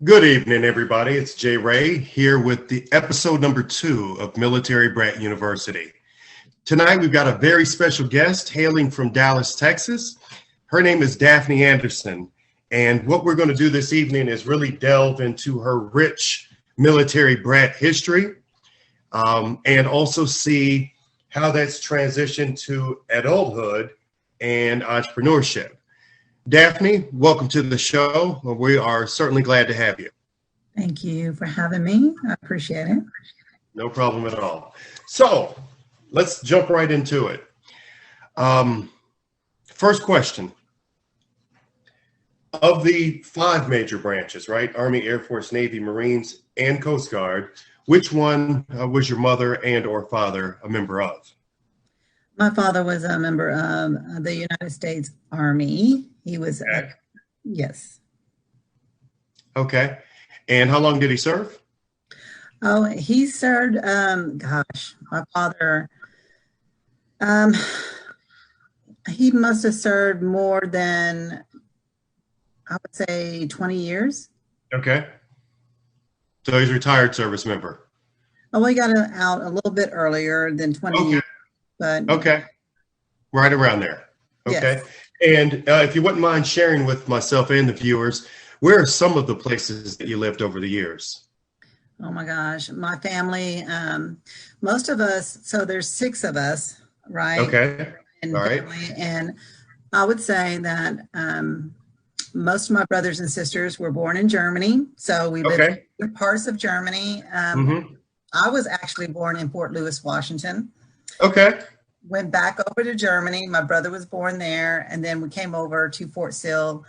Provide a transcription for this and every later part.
Good evening, everybody. It's Jay Ray here with the episode number 2 of Military Brat University. Tonight, we've got a very special guest hailing from Dallas, Texas. Her name is Daphne Anderson. And what we're going to do this evening is really delve into her rich military brat history and also see how that's transitioned to adulthood and entrepreneurship. Daphne, welcome to the show. We are certainly glad to have you. Thank you for having me. I appreciate it. No problem at all. So let's jump right into it. First question. Of the 5 major branches, right? Army, Air Force, Navy, Marines, and Coast Guard, which one was your mother and or father a member of? My father was a member of the United States Army. He was, yes. Okay. And how long did he serve? Oh, he served, my father, he must have served more than, I would say, 20 years. Okay. So he's a retired service member. Oh, he got out a little bit earlier than 20 years. But okay. Right around there. Okay. Yes. And if you wouldn't mind sharing with myself and the viewers, where are some of the places that you lived over the years? Oh my gosh, my family, most of us, so there's 6 of us, right? Okay. And all right. Family, and I would say that most of my brothers and sisters were born in Germany. So we lived in parts of Germany. I was actually born in Fort Lewis, Washington. Okay. Went back over to Germany. My brother was born there. And then we came over to Fort Sill.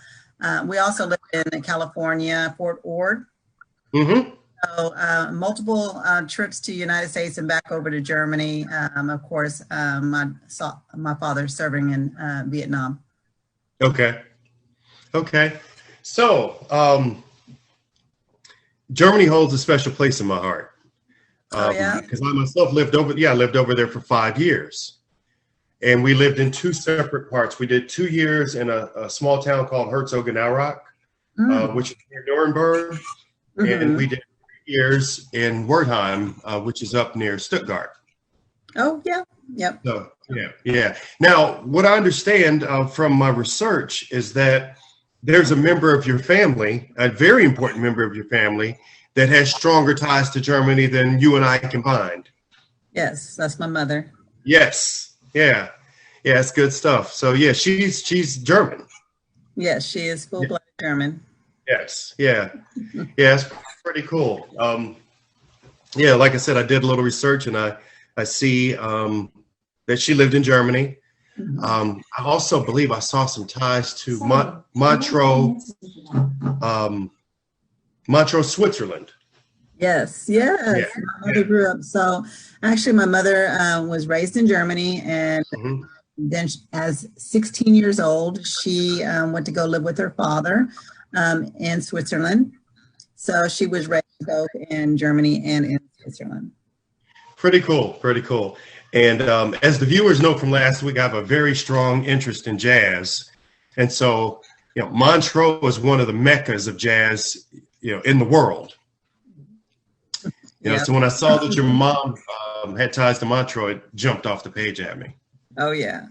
We also lived in California, Fort Ord. So multiple trips to the United States and back over to Germany. Of course, my father serving in Vietnam. Okay. Okay. So Germany holds a special place in my heart. Because I myself lived over there for 5 years. And we lived in 2 separate parts. We did 2 years in a small town called Herzogenaurach, which is near Nuremberg. And we did 3 years in Wertheim, which is up near Stuttgart. Oh, yeah. Yep. So, yeah. Now, what I understand from my research is that there's a member of your family, a very important member of your family, that has stronger ties to Germany than you and I combined. Yes, that's my mother. Yes. Yeah. Yeah, it's good stuff. So yeah, she's German. Yes, she is full-blooded German. Yes. Yeah. Yeah, it's pretty cool. Yeah, like I said, I did a little research and I see that she lived in Germany. I also believe I saw some ties to Montreux, Switzerland. Yes. My mother grew up. So actually, my mother was raised in Germany, and then as 16 years old, she went to go live with her father in Switzerland. So she was raised both in Germany and in Switzerland. Pretty cool. Pretty cool. And as the viewers know from last week, I have a very strong interest in jazz. And so, Montreux is one of the meccas of jazz, in the world. So when I saw that your mom had ties to Montreux, it jumped off the page at me. Oh, yeah.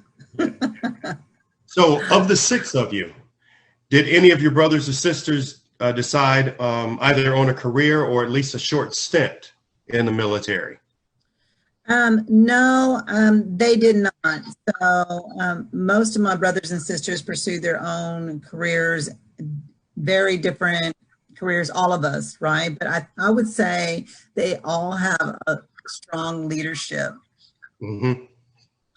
So of the 6 of you, did any of your brothers or sisters decide either on a career or at least a short stint in the military? No, they did not. So most of my brothers and sisters pursued their own careers, very different careers, all of us, right? But I would say they all have a strong leadership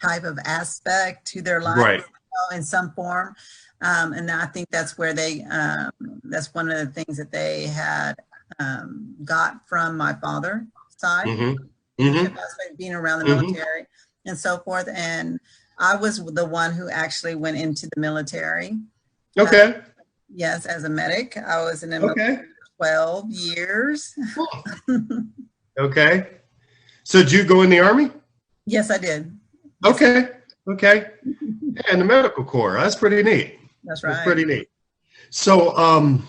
type of aspect to their life, right? In some form. And I think that's where that's one of the things that they had got from my father's side, being around the military and so forth. And I was the one who actually went into the military. Okay. Yes, as a medic. I was in the military for 12 years. Okay. So did you go in the Army? Yes, I did. Okay. Yeah, in the medical corps. That's pretty neat. That's right. That's pretty neat. So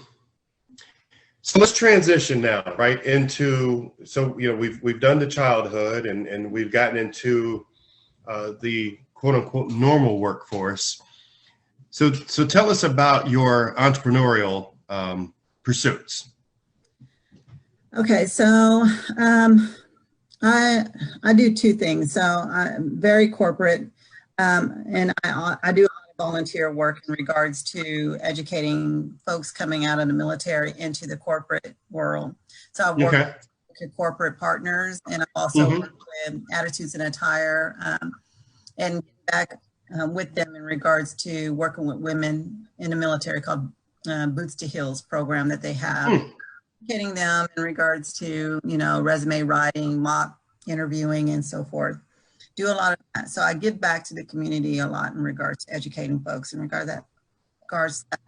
So let's transition now, right, into, so, we've done the childhood and we've gotten into the quote unquote normal workforce. So tell us about your entrepreneurial pursuits. Okay, so I do two things. So I'm very corporate, and I do a lot of volunteer work in regards to educating folks coming out of the military into the corporate world. So I've worked with corporate partners, and I've also worked with Attitudes and Attire, and back with them in regards to working with women in the military called Boots to Heels program that they have. Getting them in regards to, resume writing, mock interviewing, and so forth. Do a lot of that. So I give back to the community a lot in regards to educating folks in regards to that.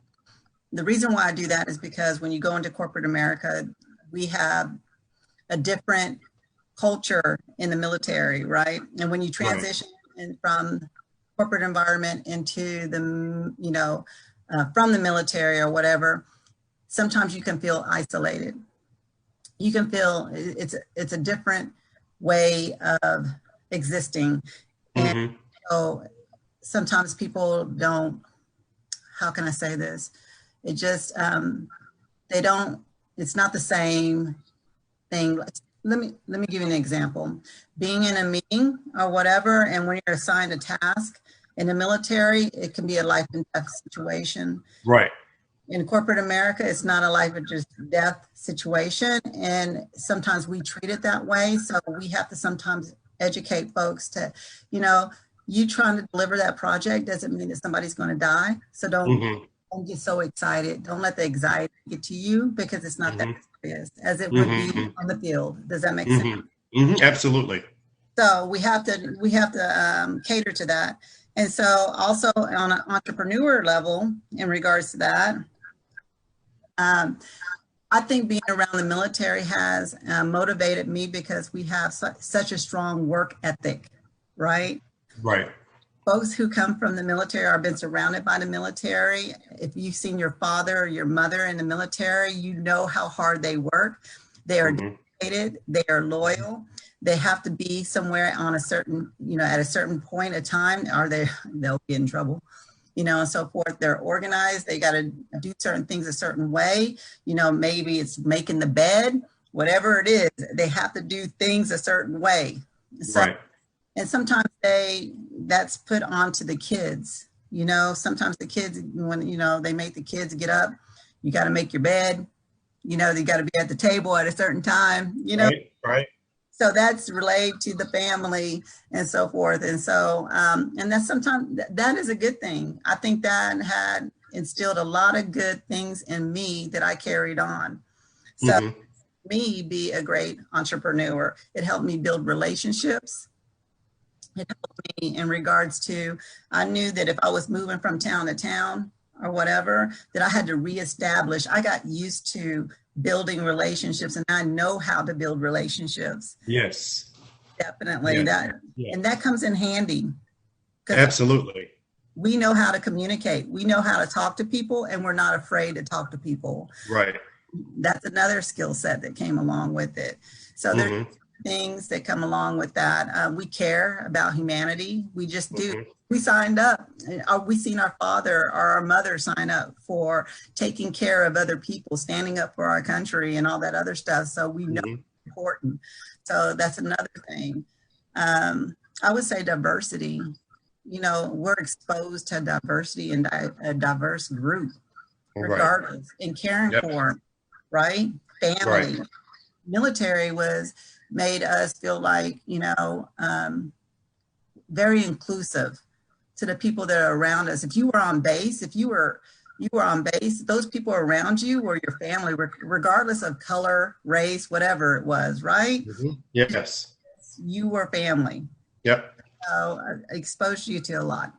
The reason why I do that is because when you go into corporate America, we have a different culture in the military, right? And when you transition from corporate environment into the, from the military or whatever, sometimes you can feel isolated. You can feel it's a different way of existing. And so sometimes people don't, how can I say this? It just, it's not the same thing. Let me give you an example. Being in a meeting or whatever, and when you're assigned a task in the military, it can be a life and death situation. Right. In corporate America, it's not a life or just death situation. And sometimes we treat it that way. So we have to sometimes educate folks to, you trying to deliver that project doesn't mean that somebody's going to die. So don't get so excited. Don't let the anxiety get to you, because it's not that serious as it would be on the field. Does that make sense? Absolutely. So we have to cater to that. And so also on an entrepreneur level, in regards to that, I think being around the military has motivated me, because we have such a strong work ethic, right? Right. Folks who come from the military or been surrounded by the military, if you've seen your father or your mother in the military, you know how hard they work. They are dedicated, they are loyal. They have to be somewhere on a certain, at a certain point of time, or they'll be in trouble, and so forth. They're organized. They got to do certain things a certain way. Maybe it's making the bed, whatever it is, they have to do things a certain way. So, right. And sometimes that's put onto the kids. Sometimes the kids, when, they make the kids get up, you got to make your bed, they got to be at the table at a certain time, Right. So that's relayed to the family and so forth. And so, and that's sometimes that is a good thing. I think that had instilled a lot of good things in me that I carried on. So me be a great entrepreneur. It helped me build relationships. It helped me in regards to, I knew that if I was moving from town to town or whatever, that I had to reestablish. I got used to building relationships, and I know how to build relationships. Yes. Definitely. And that comes in handy. Absolutely. We know how to communicate. We know how to talk to people, and we're not afraid to talk to people. Right. That's another skill set that came along with it. So there's things that come along with that. We care about humanity. We just do. We signed up. We seen our father or our mother sign up for taking care of other people, standing up for our country and all that other stuff. So we know it's important. So that's another thing. I would say diversity. We're exposed to diversity and a diverse group, regardless, and caring for them, right? Family. Right. Military made us feel like, very inclusive to the people that are around us. If you were on base, those people around you were your family, regardless of color, race, whatever it was, right? Yes. You were family. Yep. So I exposed you to a lot.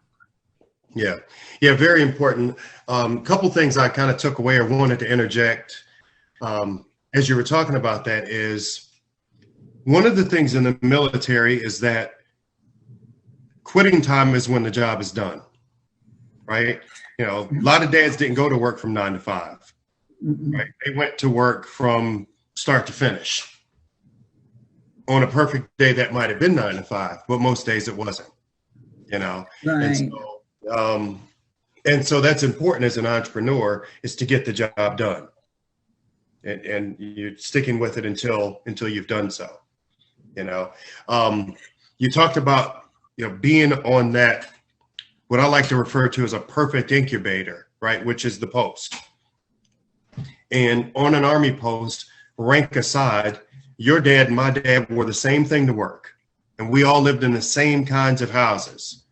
Yeah. Very important. Couple things I kind of took away or wanted to interject as you were talking about that is, one of the things in the military is that quitting time is when the job is done, right? A lot of dads didn't go to work from 9 to 5. right? They went to work from start to finish. On a perfect day, that might have been 9 to 5, but most days it wasn't, you know? Right. And so that's important as an entrepreneur, is to get the job done. And you're sticking with it until you've done so, you know? You talked about, being on that, what I like to refer to as a perfect incubator, right? Which is the post. And on an Army post, rank aside, your dad and my dad wore the same thing to work. And we all lived in the same kinds of houses,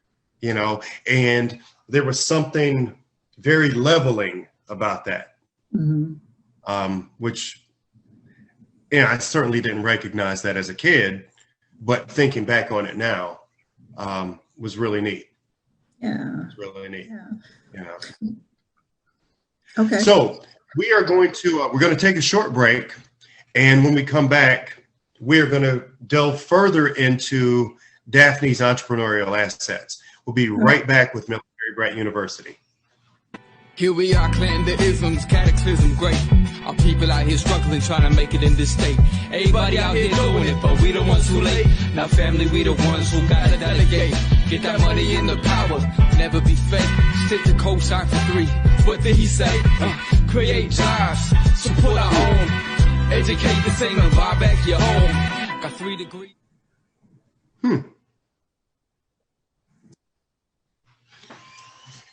and there was something very leveling about that, which, I certainly didn't recognize that as a kid, but thinking back on it now was really neat. Yeah. It's really neat. Yeah. Okay. So we're going to take a short break. And when we come back, we're going to delve further into Daphne's entrepreneurial assets. We'll be right back with Military Brat University. Here we are, clan the isms, cataclysm great. Our people out here struggling, trying to make it in this state. Everybody out here doing it, but we the ones who late. Now family, we the ones who gotta delegate. Get that money in the power, never be fake. Stick to co-sign for 3. What did he say? Create jobs, support our own. Educate the same and buy back your own. Got 3 degrees.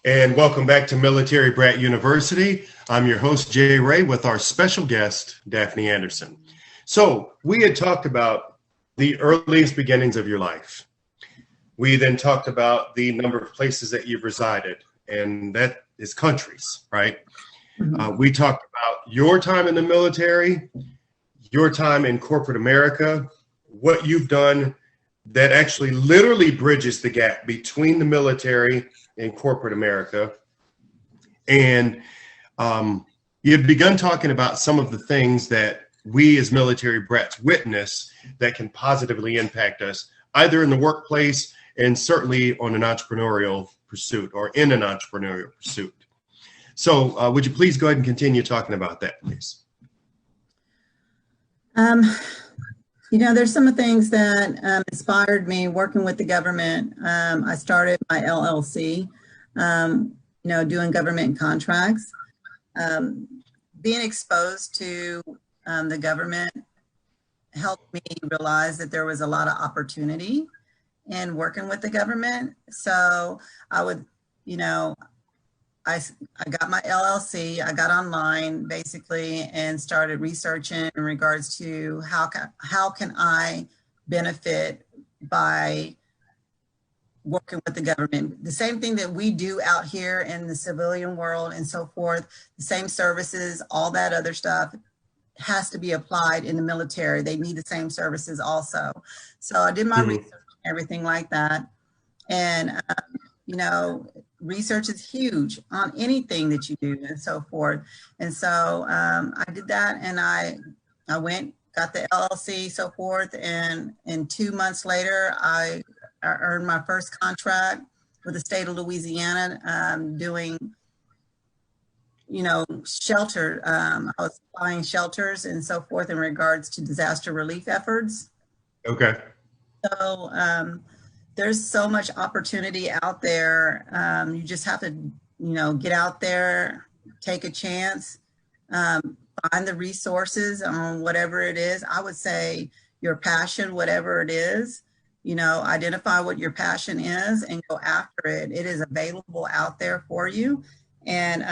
And welcome back to Military Brat University. I'm your host, Jay Ray, with our special guest, Daphne Anderson. So we had talked about the earliest beginnings of your life. We then talked about the number of places that you've resided, and that is countries, right? We talked about your time in the military, your time in corporate America, what you've done that actually literally bridges the gap between the military and corporate America. And you've begun talking about some of the things that we as military brats witness that can positively impact us, either in the workplace and certainly on an entrepreneurial pursuit or in an entrepreneurial pursuit. So would you please go ahead and continue talking about that, please? There's some things that inspired me working with the government. I started my LLC, doing government contracts. Being exposed to the government helped me realize that there was a lot of opportunity in working with the government. So I would, I got my LLC, I got online basically and started researching in regards to how can I benefit by working with the government. The same thing that we do out here in the civilian world and so forth, the same services, all that other stuff has to be applied in the military. They need the same services also. So I did my research and everything like that. And, research is huge on anything that you do and so forth. And so I did that, and I went, got the LLC, so forth. And 2 months later, I earned my first contract with the state of Louisiana, doing, shelter. I was buying shelters and so forth in regards to disaster relief efforts. Okay. So, there's so much opportunity out there. You just have to, get out there, take a chance, find the resources on whatever it is. I would say your passion, whatever it is, identify what your passion is and go after it. It is available out there for you. And,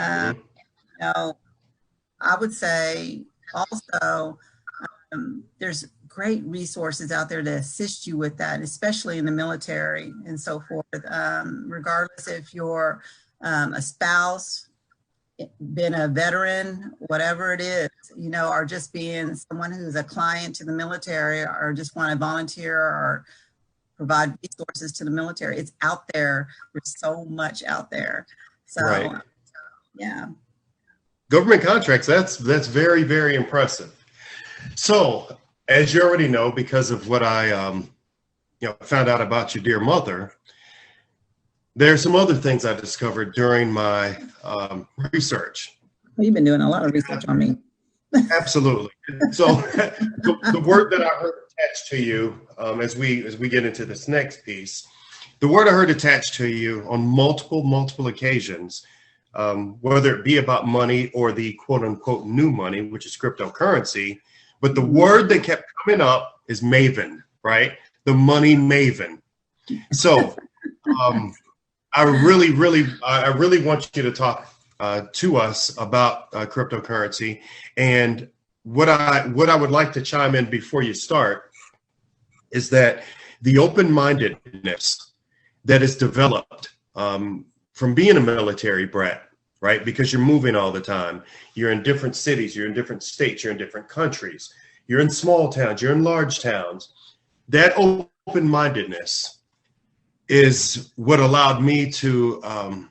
I would say also there's great resources out there to assist you with that, especially in the military and so forth. Regardless if you're a spouse, been a veteran, whatever it is, or just being someone who's a client to the military or just want to volunteer or provide resources to the military. It's out there. There's so much out there. So, right. Yeah. Government contracts, that's very, very impressive. So, as you already know, because of what I found out about your dear mother, there are some other things I discovered during my research. Well, you've been doing a lot of research on me. Absolutely. So the word that I heard attached to you as we get into this next piece, the word I heard attached to you on multiple occasions, whether it be about money or the quote unquote new money, which is cryptocurrency, but the word that kept coming up is maven, right? The money maven. So I really want you to talk to us about cryptocurrency, and what I would like to chime in before you start is that the open-mindedness that is developed from being a military brat, right? Because you're moving all the time. You're in different cities, you're in different states, you're in different countries, you're in small towns, you're in large towns. That open-mindedness is what allowed me to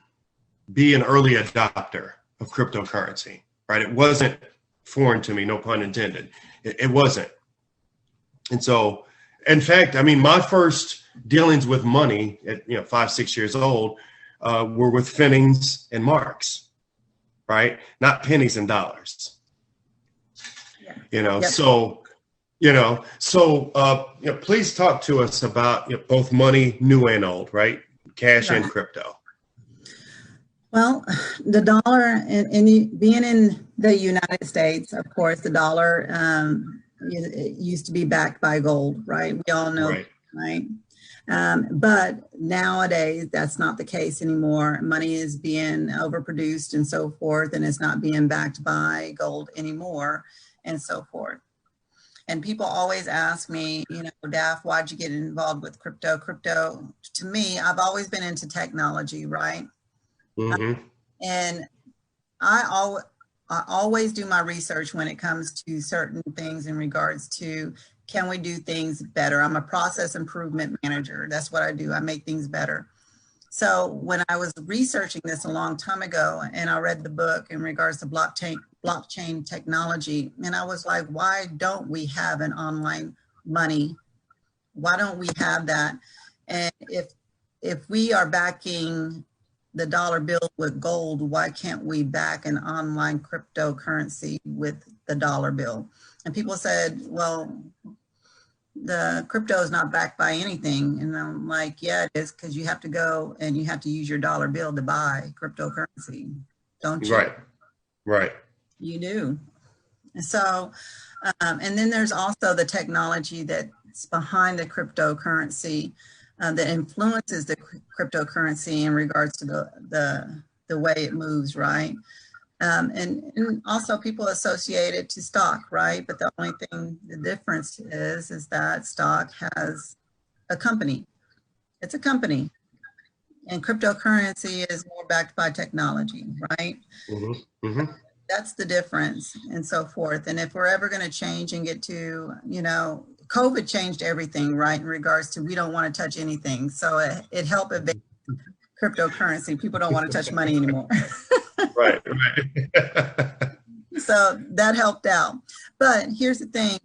be an early adopter of cryptocurrency, right? It wasn't foreign to me, no pun intended. It wasn't. And so, in fact, I mean, my first dealings with money at 5-6 years old were with pfennigs and marks, right? Not pennies and dollars. Yeah. Yep. So please talk to us about both money, new and old, right? Cash and crypto. Well, the dollar, and being in the United States, of course, the dollar it used to be backed by gold, right? We all know, right? But nowadays, that's not the case anymore. Money is being overproduced and so forth, and it's not being backed by gold anymore, and so forth. And people always ask me, Daph, why'd you get involved with crypto? Crypto, to me, I've always been into technology, right? Mm-hmm. And I always do my research when it comes to certain things in regards to, can we do things better? I'm a process improvement manager. That's what I do. I make things better. So when I was researching this a long time ago, and I read the book in regards to blockchain technology, and I was like, why don't we have an online money? Why don't we have that? And if we are backing the dollar bill with gold, why can't we back an online cryptocurrency with the dollar bill? And people said, well, the crypto is not backed by anything. And I'm like, yeah, it is, because you have to go and you have to use your dollar bill to buy cryptocurrency, don't you? Right. You do. And so, and then there's also the technology that's behind the cryptocurrency that influences the cryptocurrency in regards to the way it moves, right? And also people associate it to stock, right? But the only thing, the difference is that stock has a company. It's a company. And cryptocurrency is more backed by technology, right? Mm-hmm. Mm-hmm. That's the difference, and so forth. And if we're ever going to change and get to, COVID changed everything, right? In regards to, we don't want to touch anything. So it helped advance cryptocurrency. People don't want to touch money anymore. Right. So that helped out. But here's the thing,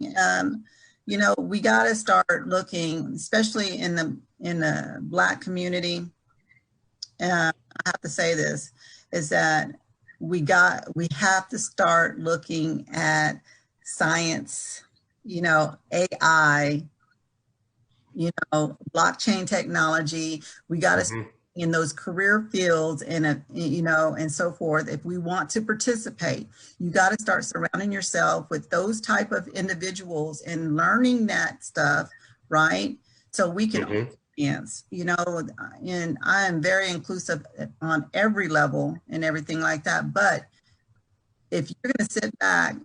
we got to start looking, especially in the Black community. I have to say this, is that we have to start looking at science, AI, blockchain technology. We got to in those career fields and so forth. If we want to participate, you got to start surrounding yourself with those type of individuals and learning that stuff, right? So we can advance, and I am very inclusive on every level and everything like that. But if you're going to sit back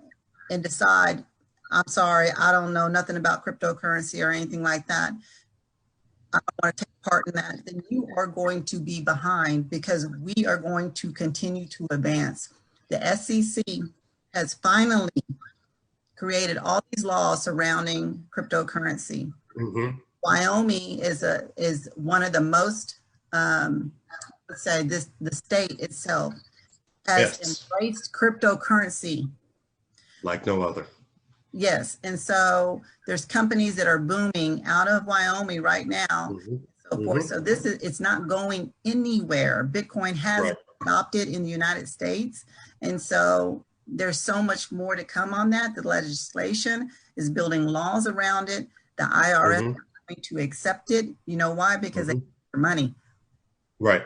and decide, I'm sorry, I don't know nothing about cryptocurrency or anything like that, I don't want to take part in that, then you are going to be behind, because we are going to continue to advance. The SEC has finally created all these laws surrounding cryptocurrency. Mm-hmm. Wyoming is one of the most, let's say the state itself has embraced cryptocurrency like no other. Yes. And so there's companies that are booming out of Wyoming right now. Mm-hmm. So forth. So it's not going anywhere. Bitcoin has its adopted in the United States. And so there's so much more to come on that. The legislation is building laws around it. The IRS is going to accept it. You know why? Because they get their money. Right.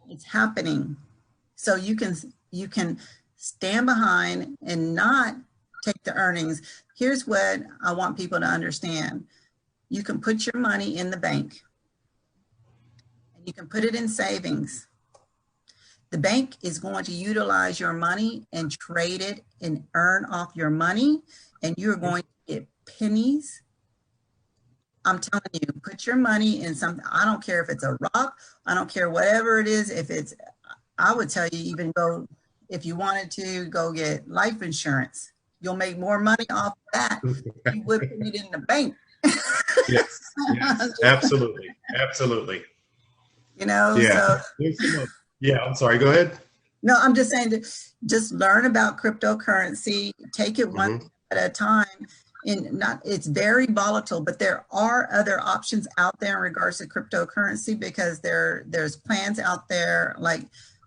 It's happening. So you can stand behind and not take the earnings. Here's what I want people to understand. You can put your money in the bank and you can put it in savings. The bank is going to utilize your money and trade it and earn off your money, and you're going to get pennies. I'm telling you, put your money in something. I don't care if it's a rock. I don't care whatever it is. If it's, I would tell you, even go, if you wanted to go get life insurance, you'll make more money off of that than you would put it in the bank. Yes, absolutely. Absolutely. You know, yeah. So. Yeah, I'm sorry. Go ahead. No, I'm just saying to just learn about cryptocurrency, take it one step at a time. It's very volatile, but there are other options out there in regards to cryptocurrency, because there's plans out there. Like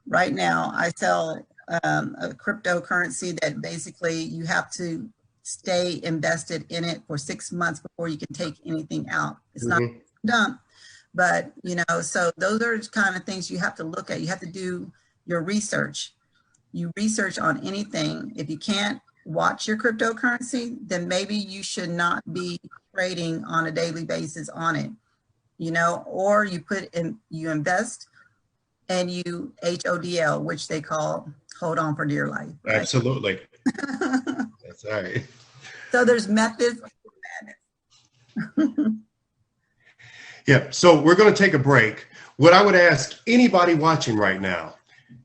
right now, I sell a cryptocurrency that basically you have to stay invested in it for 6 months before you can take anything out. It's not done. But, you know, so those are kind of things you have to look at. You have to do your research. You research on anything. If you can't watch your cryptocurrency, then maybe you should not be trading on a daily basis on it, you know, or you invest and you HODL, which they call hold on for dear life. Right? Absolutely. That's all right. So there's methods. Yeah, so we're going to take a break. What I would ask anybody watching right now,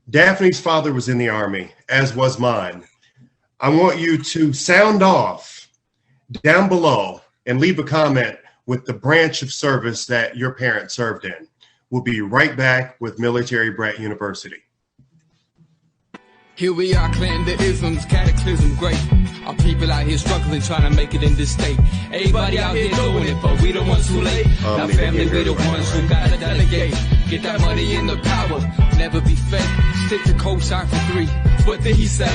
Daphne's father was in the Army, as was mine. I want you to sound off down below and leave a comment with the branch of service that your parent served in. We'll be right back with Military Brat University. Here we are, clan the isms, cataclysm great. Our people out here struggling, trying to make it in this state. Everybody out here doing it, but we the ones who late. Now family, we the ones who gotta delegate. Get that money in the power, never be fake. Stick to co-sign for 3. What did he say?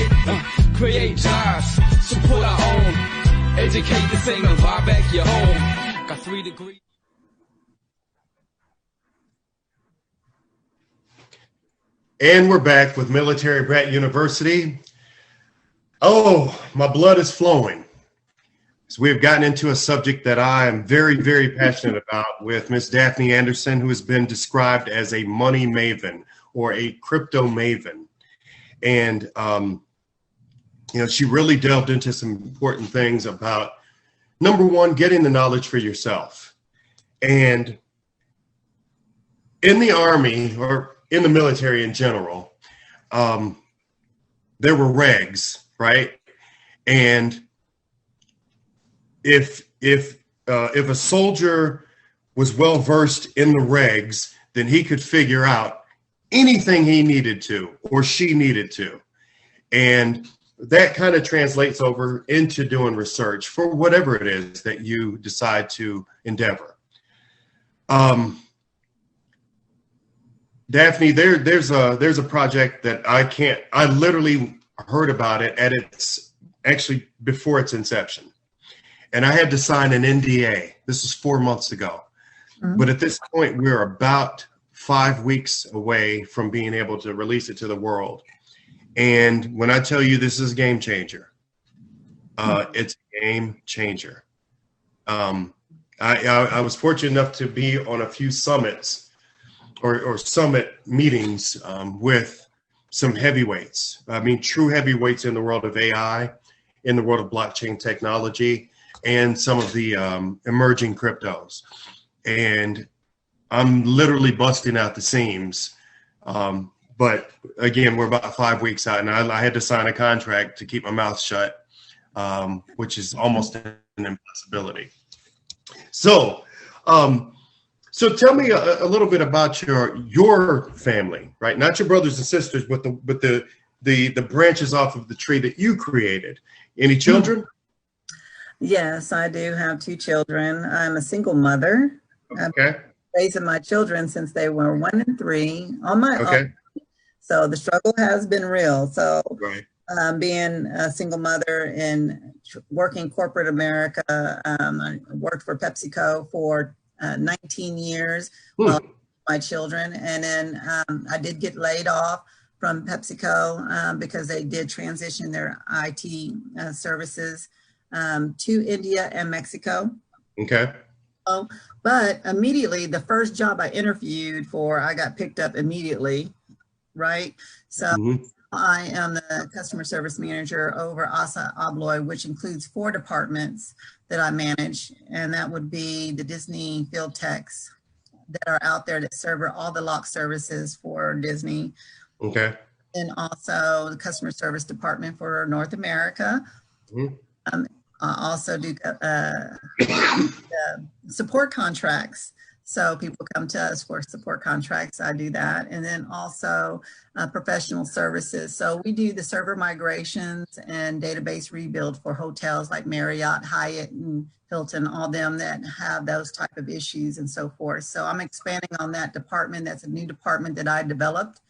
Create jobs, support our own. Educate the same and buy back your home. Got 3 degrees. And we're back with Military Brat University. Oh, my blood is flowing. So we've gotten into a subject that I am very, very passionate about with Miss Daphne Anderson, who has been described as a money maven or a crypto maven. And, you know, she really delved into some important things about, number one, getting the knowledge for yourself. And in the Army, or in the military in general, there were regs, right? And if a soldier was well versed in the regs, then he could figure out anything he needed to or she needed to. And that kind of translates over into doing research for whatever it is that you decide to endeavor. Daphne, there's a project that I literally heard about it at its, actually before its inception. And I had to sign an NDA. This was 4 months ago. But at this point, we're about 5 weeks away from being able to release it to the world. And when I tell you this is a game changer, it's a game changer. I was fortunate enough to be on a few summits or summit meetings with some heavyweights. I mean, true heavyweights in the world of AI, in the world of blockchain technology, and some of the emerging cryptos. And I'm literally busting out the seams. But again, we're about 5 weeks out, and I had to sign a contract to keep my mouth shut, which is almost an impossibility. So, so tell me a little bit about your family, right? Not your brothers and sisters, but the branches off of the tree that you created. Any children? Yes, I do have 2 children. I'm a single mother. Okay. I've been raising my children since they were 1 and 3 on my own. So the struggle has been real. So Right. being a single mother and working corporate America, I worked for PepsiCo for 19 years while my children. And then I did get laid off from PepsiCo because they did transition their IT services to India and Mexico. Okay. But immediately, the first job I interviewed for, I got picked up immediately, right? So I am the customer service manager over Asa Abloy, which includes 4 departments that I manage. And that would be the Disney field techs that are out there that serve all the lock services for Disney. Okay. And also the customer service department for North America. I also do support contracts. So people come to us for support contracts. I do that. And then also professional services. So we do the server migrations and database rebuild for hotels like Marriott, Hyatt, and Hilton, all them that have those type of issues and so forth. So I'm expanding on that department. That's a new department that I developed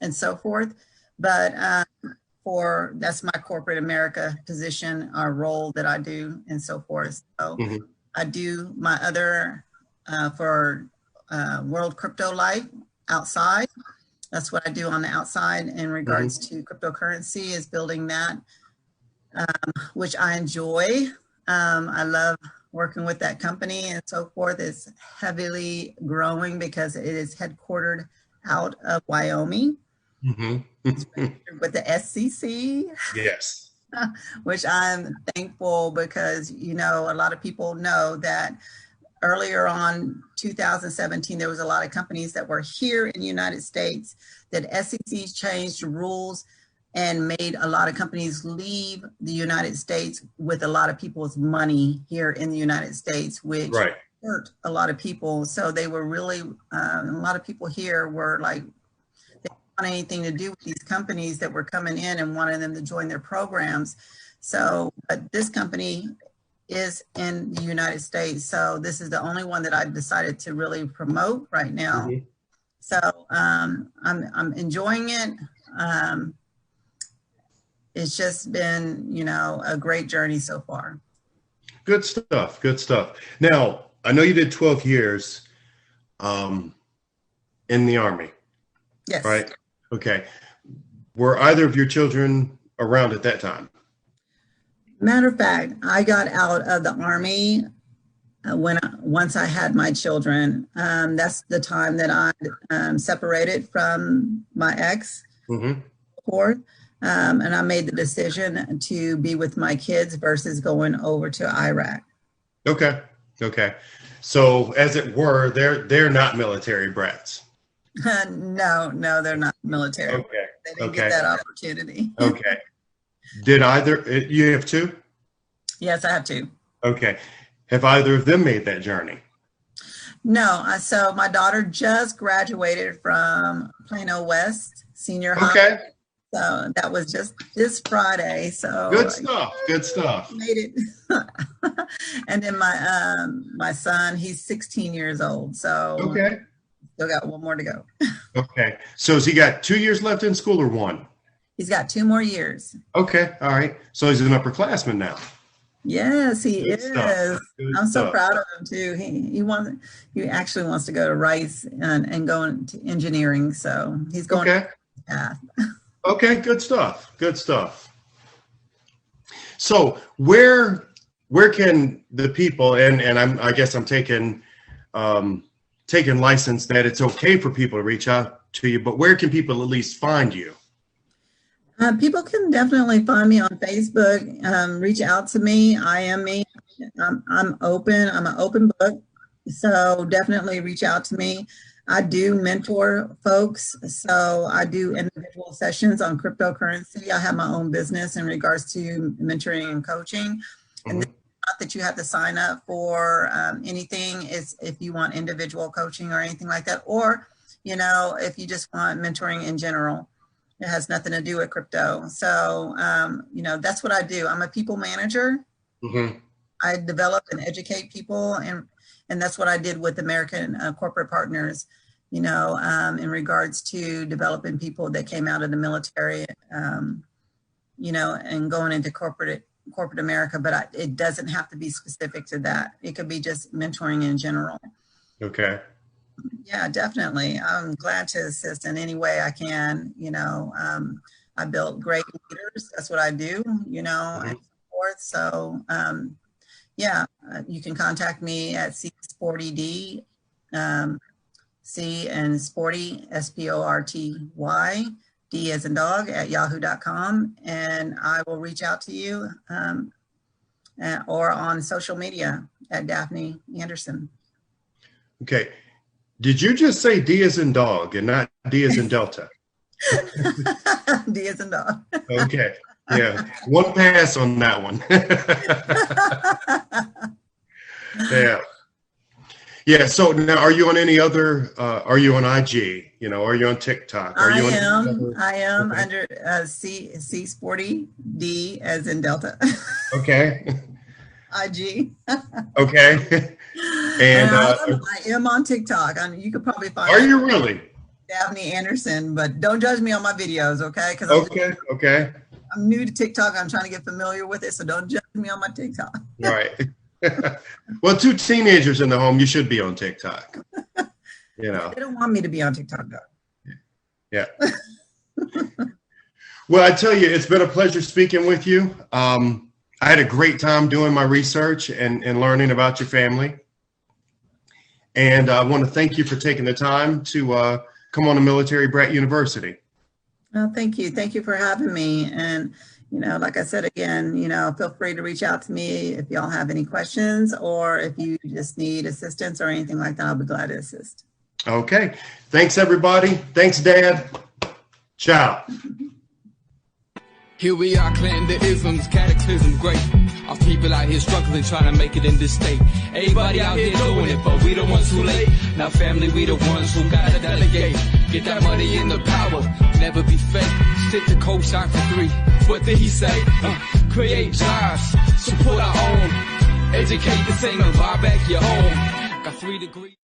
and so forth. But that's my corporate America position or role that I do and so forth. So I do my other for World Crypto Light outside. That's what I do on the outside in regards to cryptocurrency, is building that, which I enjoy. I love working with that company and so forth. It's heavily growing because it is headquartered out of Wyoming. It's registered with the SEC. Yes. Which I'm thankful because, you know, a lot of people know that earlier on 2017, there was a lot of companies that were here in the United States that SEC changed rules and made a lot of companies leave the United States with a lot of people's money here in the United States, which hurt a lot of people. So they were really, a lot of people here were like, they didn't want anything to do with these companies that were coming in and wanted them to join their programs. So, but this company is in the United States. So this is the only one that I've decided to really promote right now. So I'm enjoying it. It's just been, you know, a great journey so far. Good stuff. Good stuff. Now, I know you did 12 years in the Army. Yes. Right? Okay. Were either of your children around at that time? Matter of fact, I got out of the Army once I had my children. That's the time that I separated from my ex. And I made the decision to be with my kids versus going over to Iraq. Okay. Okay. So as it were, they're not military brats. No, they're not military. Okay. They didn't get that opportunity. Okay. Did either, you have 2? Yes, I have 2. Okay. Have either of them made that journey? No. So my daughter just graduated from Plano West Senior High. Okay. So that was just this Friday. So good stuff. Good stuff. Made it. And then my son, he's 16 years old. So okay. Still got 1 more to go. Okay. So has he got 2 years left in school or 1? He's got 2 more years. Okay. All right. So he's an upperclassman now. Yes, he Good is. Stuff. I'm so proud of him too. He actually wants to go to Rice and go into engineering. So he's going to path. Okay, good stuff. Good stuff. So where can the people, and I guess I'm taking license that it's okay for people to reach out to you, but where can people at least find you? People can definitely find me on Facebook. Reach out to me. I am me. I'm open. I'm an open book. So definitely reach out to me. I do mentor folks. So I do individual sessions on cryptocurrency. I have my own business in regards to mentoring and coaching. And not that you have to sign up for anything. It's if you want individual coaching or anything like that. Or, you know, if you just want mentoring in general. It has nothing to do with crypto. So, you know, that's what I do. I'm a people manager. I develop and educate people. And that's what I did with American Corporate Partners in regards to developing people that came out of the military, and going into corporate America, but it doesn't have to be specific to that. It could be just mentoring in general. Okay. Yeah, definitely. I'm glad to assist in any way I can. I built great leaders. That's what I do, and so forth. So, you can contact me at C40D, C and Sporty, SPORTY, D as in dog, at yahoo.com. And I will reach out to you or on social media at Daphne Anderson. Okay. Did you just say D as in dog and not D as in Delta? D as in dog. Okay. Yeah. One pass on that one. Yeah. Yeah. So now, are you on any other, are you on IG? Are you on TikTok? I am okay. Under C Sporty, D as in Delta. Okay. IG. Okay. And I am on TikTok. You could probably find. Are you really? Daphne Anderson, but don't judge me on my videos, okay? Okay. I'm new to TikTok. I'm trying to get familiar with it, so don't judge me on my TikTok. Right. Well, 2 teenagers in the home, you should be on TikTok. They don't want me to be on TikTok, though. Yeah. Well, I tell you, it's been a pleasure speaking with you. I had a great time doing my research and learning about your family. And I want to thank you for taking the time to come on to Military Brat University. Oh, thank you. Thank you for having me. And, like I said, again, feel free to reach out to me if y'all have any questions or if you just need assistance or anything like that. I'll be glad to assist. Okay. Thanks, everybody. Thanks, Dad. Ciao. Here we are, clan the isms, cataclysm great. Our people out here struggling, trying to make it in this state. Everybody out here doing it, but we the ones who late. Now family, we the ones who gotta delegate. Get that money in the power, never be fake. Sit the co-sign for 3. What did he say? Create jobs, support our own. Educate the same and buy back your own. Got 3 degrees.